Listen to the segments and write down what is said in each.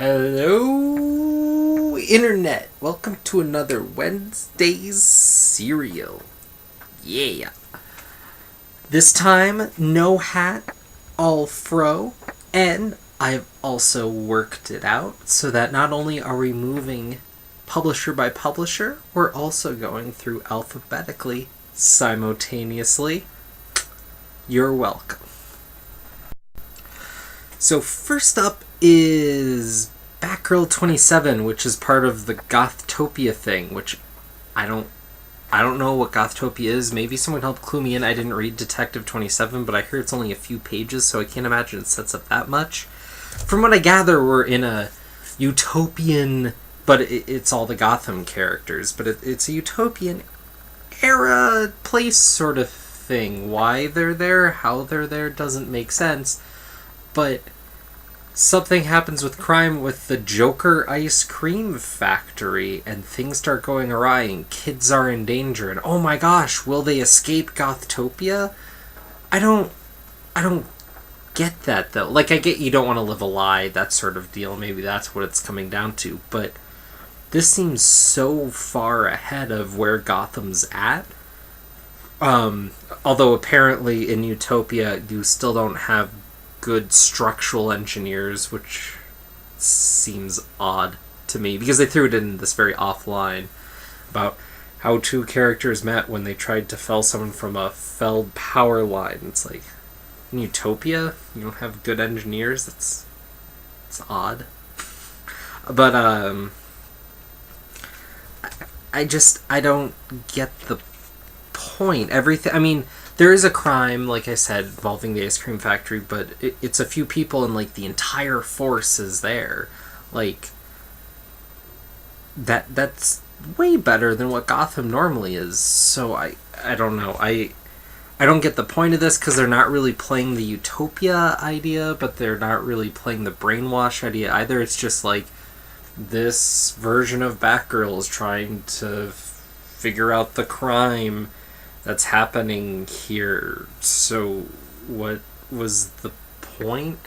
Hello, Internet. Welcome to another Wednesday's Serial. Yeah. This time, no hat, all FRO, and I've also worked it out so that not only are we moving publisher by publisher, we're also going through alphabetically simultaneously. You're welcome. So first up is Batgirl 27, which is part of the Gothtopia thing, which I don't know what Gothtopia is. Maybe someone helped clue me in. I didn't read Detective 27, but I hear it's only a few pages, so I can't imagine it sets up that much. From what I gather, we're in a utopian, but it's all the Gotham characters, but it's a utopian era place sort of thing. Why they're there, how they're there, doesn't make sense. But something happens with crime with the Joker ice cream factory, and things start going awry, and kids are in danger, and oh my gosh, will they escape Gothtopia? I don't get that, though. Like, I get you don't want to live a lie, that sort of deal, maybe that's what it's coming down to, but this seems so far ahead of where Gotham's at. Although apparently in Utopia you still don't have good structural engineers, which seems odd to me, because they threw it in this very offline about how two characters met when they tried to fell someone from a felled power line. It's like, in Utopia, you don't have good engineers? It's odd. But, I don't get the point. Everything, I mean, there is a crime, like I said, involving the ice cream factory, but it's a few people and, like, the entire force is there. Like, that's way better than what Gotham normally is. So I don't know. I don't get the point of this, because they're not really playing the Utopia idea, but they're not really playing the brainwash idea either. It's just like, this version of Batgirl is trying to figure out the crime that's happening here. So what was the point?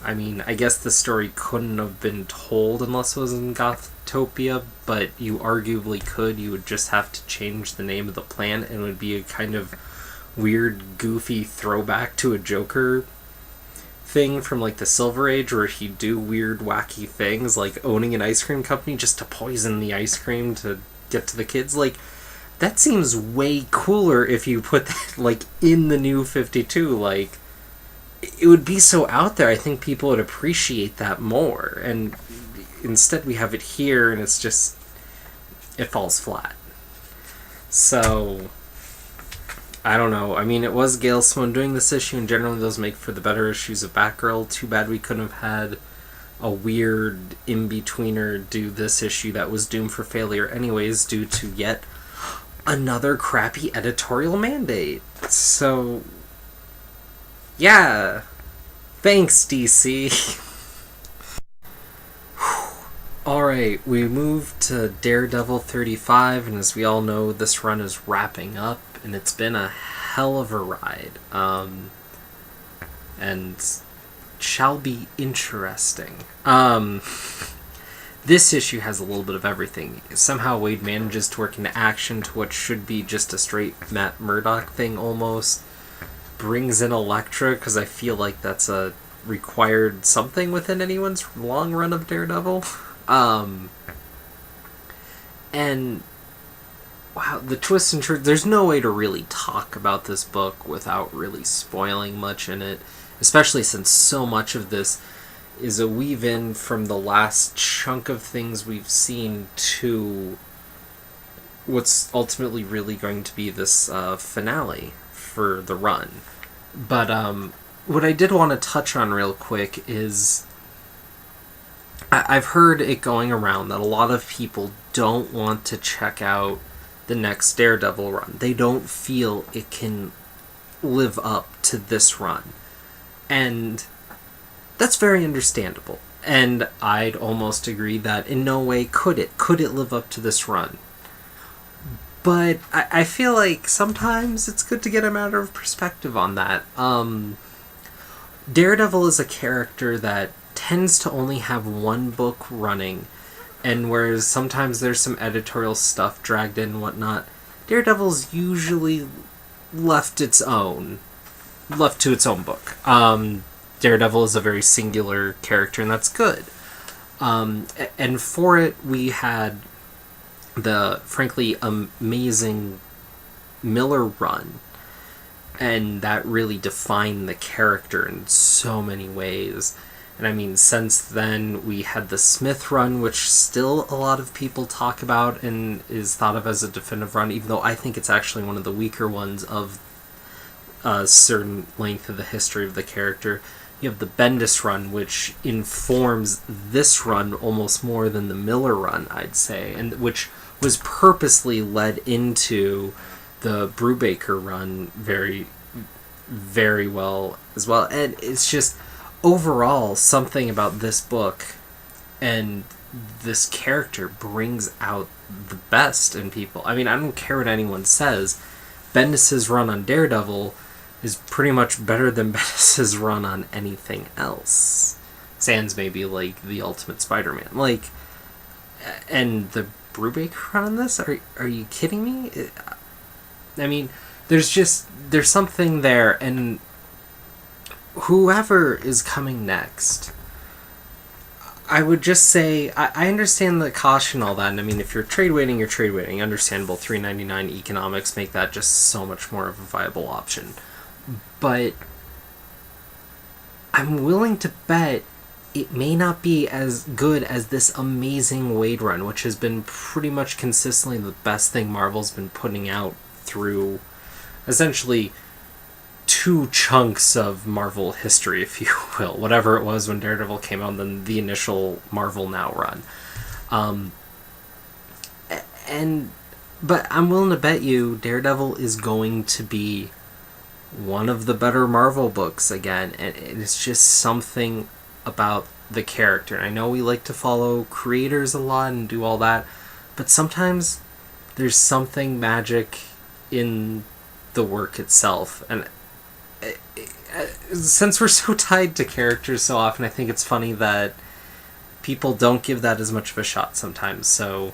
I mean, I guess the story couldn't have been told unless it was in Gothtopia, but you arguably could. You would just have to change the name of the planet, and it would be a kind of weird, goofy throwback to a Joker thing from, like, the Silver Age, where he'd do weird, wacky things, like owning an ice cream company just to poison the ice cream to get to the kids. Like, that seems way cooler if you put that, like, in the New 52. Like, it would be so out there. I think people would appreciate that more. And instead we have it here, and it's just, it falls flat. So, I don't know. I mean, it was Gail Simone doing this issue, and generally those make for the better issues of Batgirl. Too bad we couldn't have had a weird in-betweener do this issue that was doomed for failure anyways, due to yet another crappy editorial mandate. So, yeah. Thanks, DC. Alright, we moved to Daredevil 35, and as we all know, this run is wrapping up, and it's been a hell of a ride. And shall be interesting. This issue has a little bit of everything. Somehow Wade manages to work into action to what should be just a straight Matt Murdock thing almost. Brings in Elektra, because I feel like that's a required something within anyone's long run of Daredevil. And wow, the twists and turns. There's no way to really talk about this book without really spoiling much in it, especially since so much of this is a weave-in from the last chunk of things we've seen to what's ultimately really going to be this finale for the run. But what I did want to touch on real quick is I've heard it going around that a lot of people don't want to check out the next Daredevil run. They don't feel it can live up to this run. And that's very understandable. And I'd almost agree that in no way could it live up to this run. But I feel like sometimes it's good to get a matter of perspective on that. Daredevil is a character that tends to only have one book running, and whereas sometimes there's some editorial stuff dragged in and whatnot, Daredevil's usually left to its own book. Daredevil is a very singular character, and that's good. And for it, we had the frankly amazing Miller run, and that really defined the character in so many ways. And I mean, since then we had the Smith run, which still a lot of people talk about and is thought of as a definitive run, even though I think it's actually one of the weaker ones of a certain length of the history of the character. You have the Bendis run, which informs this run almost more than the Miller run, I'd say, and which was purposely led into the Brubaker run very, very well as well. And it's just, overall, something about this book and this character brings out the best in people. I mean, I don't care what anyone says. Bendis' run on Daredevil is pretty much better than Bendis' run on anything else. Sans maybe, like, the Ultimate Spider-Man. Like, and the Brubaker run on this? Are you kidding me? I mean, there's something there, and whoever is coming next, I would just say, I understand the caution, all that, and I mean, if you're trade waiting, you're trade waiting. Understandable, $3.99 economics make that just so much more of a viable option. But I'm willing to bet it may not be as good as this amazing Wade run, which has been pretty much consistently the best thing Marvel's been putting out through essentially 2 chunks of Marvel history, if you will. Whatever it was when Daredevil came out, and then the initial Marvel Now run. But I'm willing to bet you Daredevil is going to be one of the better Marvel books again, and it's just something about the character. And I know we like to follow creators a lot and do all that, but sometimes there's something magic in the work itself. And since we're so tied to characters so often, I think it's funny that people don't give that as much of a shot sometimes. So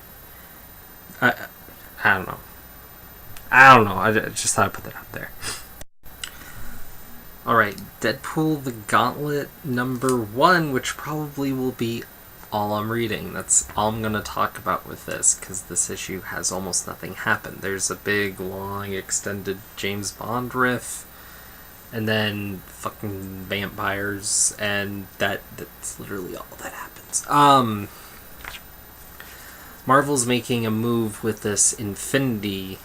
I don't know. I just thought I'd put that out there. Alright, Deadpool the Gauntlet #1, which probably will be all I'm reading. That's all I'm going to talk about with this, because this issue has almost nothing happen. There's a big, long, extended James Bond riff, and then fucking vampires, and that's literally all that happens. Marvel's making a move with this Infinity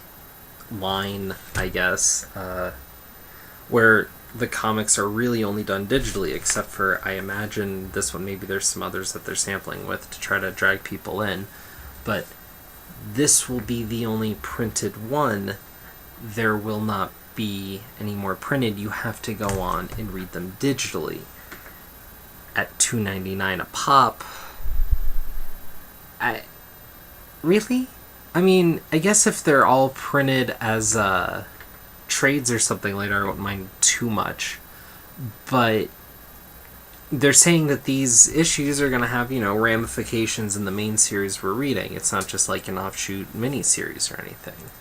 line, I guess, where the comics are really only done digitally, except for, I imagine, this one. Maybe there's some others that they're sampling with to try to drag people in. But this will be the only printed one. There will not be any more printed. You have to go on and read them digitally at $2.99 a pop. Really? I mean, I guess if they're all printed as trades or something later, I wouldn't mind too much. But they're saying that these issues are going to have, ramifications in the main series we're reading. It's not just like an offshoot miniseries or anything.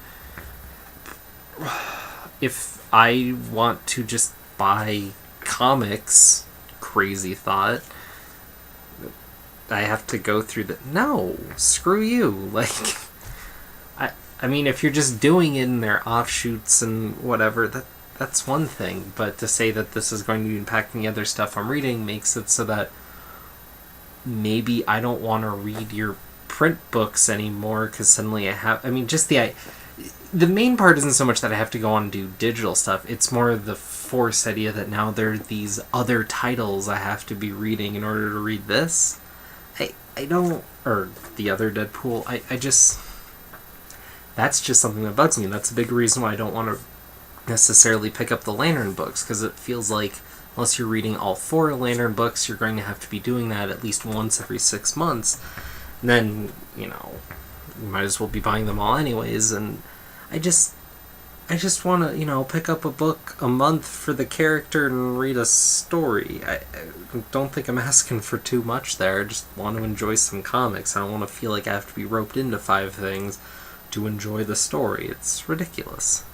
If I want to just buy comics, crazy thought, I have to go through the... No, screw you. Like, I mean, if you're just doing it in their offshoots and whatever, that's one thing. But to say that this is going to be impacting the other stuff I'm reading makes it so that maybe I don't want to read your print books anymore, because suddenly I have... I mean, just the main part isn't so much that I have to go on and do digital stuff. It's more the forced idea that now there are these other titles I have to be reading in order to read this. I don't... Or the other Deadpool. I just... That's just something that bugs me. That's a big reason why I don't want to necessarily pick up the Lantern books, because it feels like unless you're reading all 4 Lantern books, you're going to have to be doing that at least once every 6 months. And then, you might as well be buying them all anyways. And I just... I just want to, pick up a book a month for the character and read a story. I don't think I'm asking for too much there. I just want to enjoy some comics. I don't want to feel like I have to be roped into 5 things to enjoy the story. It's ridiculous.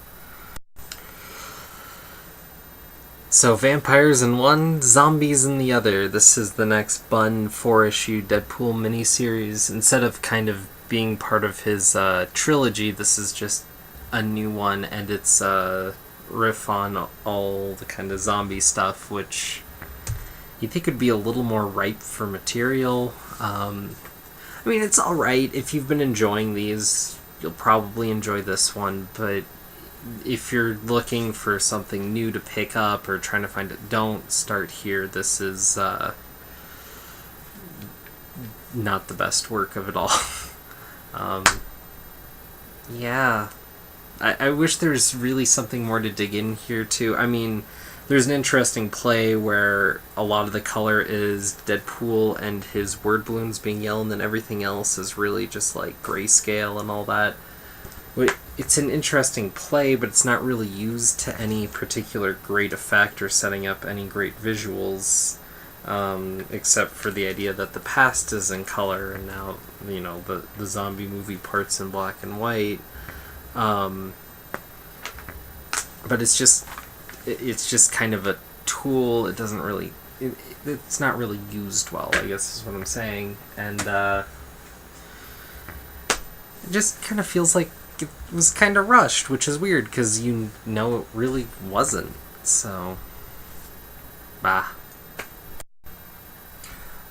So, vampires in one, zombies in the other. This is the next Bunn 4-issue Deadpool miniseries. Instead of kind of being part of his trilogy, this is just a new one, and it's a riff on all the kind of zombie stuff, which you think would be a little more ripe for material. I mean, it's alright. If you've been enjoying these, you'll probably enjoy this one, but if you're looking for something new to pick up or trying to find it, don't start here. This is not the best work of it all. Yeah. I wish there's really something more to dig in here, too. I mean, there's an interesting play where a lot of the color is Deadpool and his word balloons being yellow, and then everything else is really just, like, grayscale and all that. It's an interesting play, but it's not really used to any particular great effect or setting up any great visuals, except for the idea that the past is in color, and now, the zombie movie part's in black and white. But it's just kind of a tool. It doesn't really, it's not really used well, I guess is what I'm saying. And it just kind of feels like it was kind of rushed, which is weird because it really wasn't. So, bah.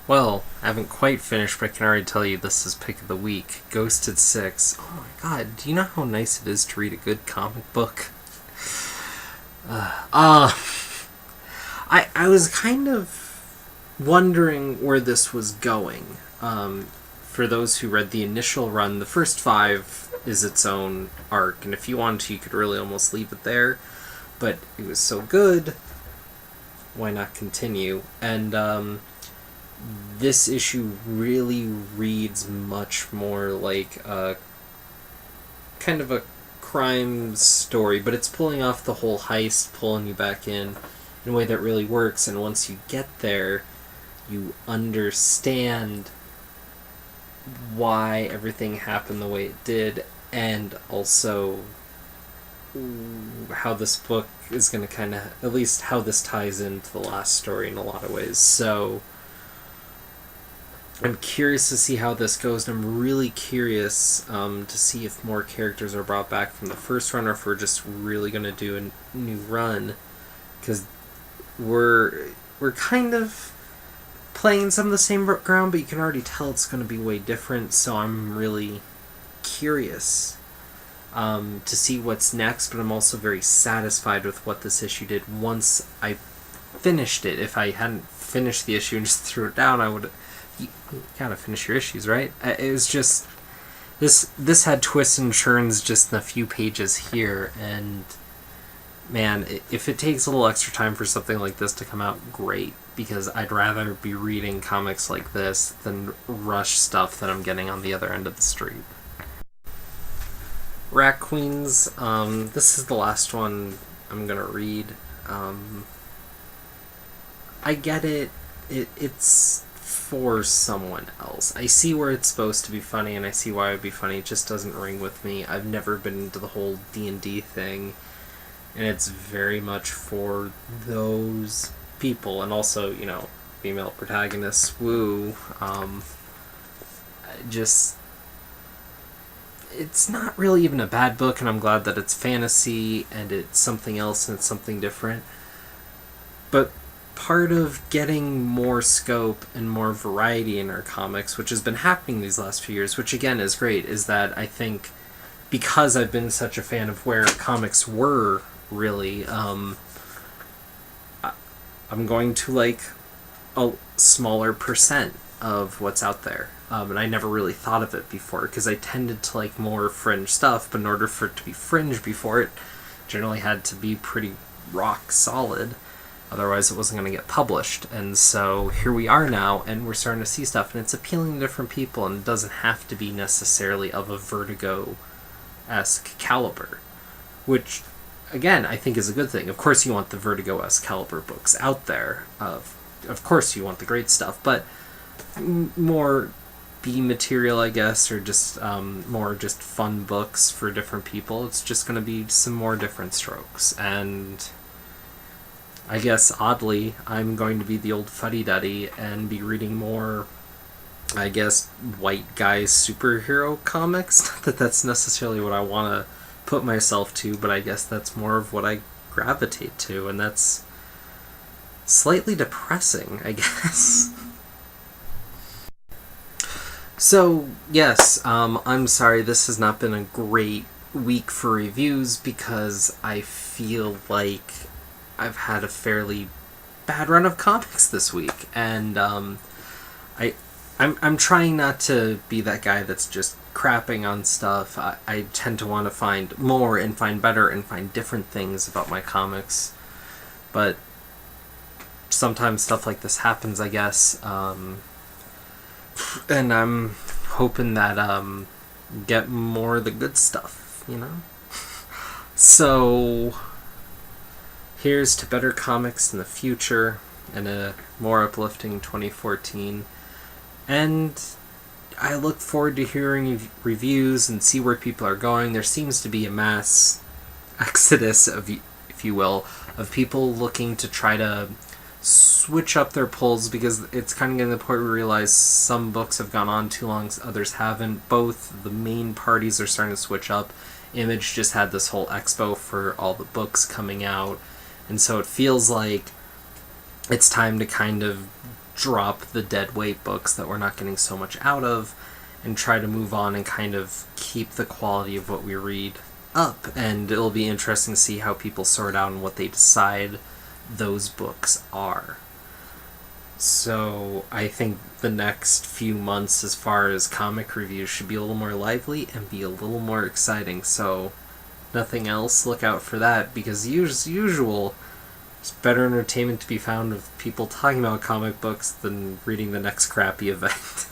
Well, I haven't quite finished, but I can already tell you this is pick of the week. Ghosted 6. Oh my god, do you know how nice it is to read a good comic book? I was kind of wondering where this was going. For those who read the initial run, the first 5 is its own arc, and if you wanted to, you could really almost leave it there. But it was so good, why not continue? And this issue really reads much more like a kind of a crime story, but it's pulling off the whole heist, pulling you back in a way that really works, and once you get there, you understand why everything happened the way it did, and also how this book is going to kind of, at least how this ties into the last story in a lot of ways. So I'm curious to see how this goes, and I'm really curious to see if more characters are brought back from the first run, or if we're just really going to do a new run, because we're kind of playing some of the same ground, but you can already tell it's going to be way different, so I'm really curious to see what's next, but I'm also very satisfied with what this issue did once I finished it. If I hadn't finished the issue and just threw it down, I would... You gotta finish your issues, right? It was just... This had twists and turns just in a few pages here, and man, if it takes a little extra time for something like this to come out, great, because I'd rather be reading comics like this than rush stuff that I'm getting on the other end of the street. Rat Queens, this is the last one I'm gonna read. I get it. It's for someone else. I see where it's supposed to be funny, and I see why it would be funny. It just doesn't ring with me. I've never been into the whole D&D thing, and it's very much for those people, and also, female protagonists, woo. It's not really even a bad book, and I'm glad that it's fantasy, and it's something else, and it's something different. But part of getting more scope and more variety in our comics, which has been happening these last few years, which again is great, is that I think because I've been such a fan of where comics were, really, I'm going to like a smaller percent of what's out there. And I never really thought of it before, because I tended to like more fringe stuff, but in order for it to be fringe before, it generally had to be pretty rock solid. Otherwise, it wasn't going to get published. And so here we are now, and we're starting to see stuff, and it's appealing to different people, and it doesn't have to be necessarily of a Vertigo-esque caliber, which again, I think is a good thing. Of course, you want the Vertigo-esque caliber books out there. Of course, you want the great stuff, but more B material, I guess, or just more just fun books for different people. It's just going to be some more different strokes. And I guess, oddly, I'm going to be the old fuddy-duddy and be reading more, I guess, white guy superhero comics. Not that that's necessarily what I want to put myself to, but I guess that's more of what I gravitate to, and that's slightly depressing, I guess. So, yes, I'm sorry this has not been a great week for reviews because I feel like I've had a fairly bad run of comics this week, and I'm trying not to be that guy that's just crapping on stuff. I tend to want to find more and find better and find different things about my comics, but sometimes stuff like this happens, I guess, and I'm hoping that get more of the good stuff, you know? So here's to better comics in the future and a more uplifting 2014. And I look forward to hearing reviews and see where people are going. There seems to be a mass exodus, if you will, of people looking to try to switch up their pulls because it's kind of getting to the point where we realize some books have gone on too long, others haven't. Both the main parties are starting to switch up. Image just had this whole expo for all the books coming out, and so it feels like it's time to kind of drop the dead weight books that we're not getting so much out of and try to move on and kind of keep the quality of what we read up. And it'll be interesting to see how people sort out and what they decide those books are. So I think the next few months as far as comic reviews should be a little more lively and be a little more exciting. So nothing else, look out for that, because as usual, there's better entertainment to be found of people talking about comic books than reading the next crappy event.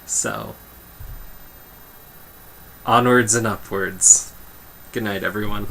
So, onwards and upwards. Good night, everyone.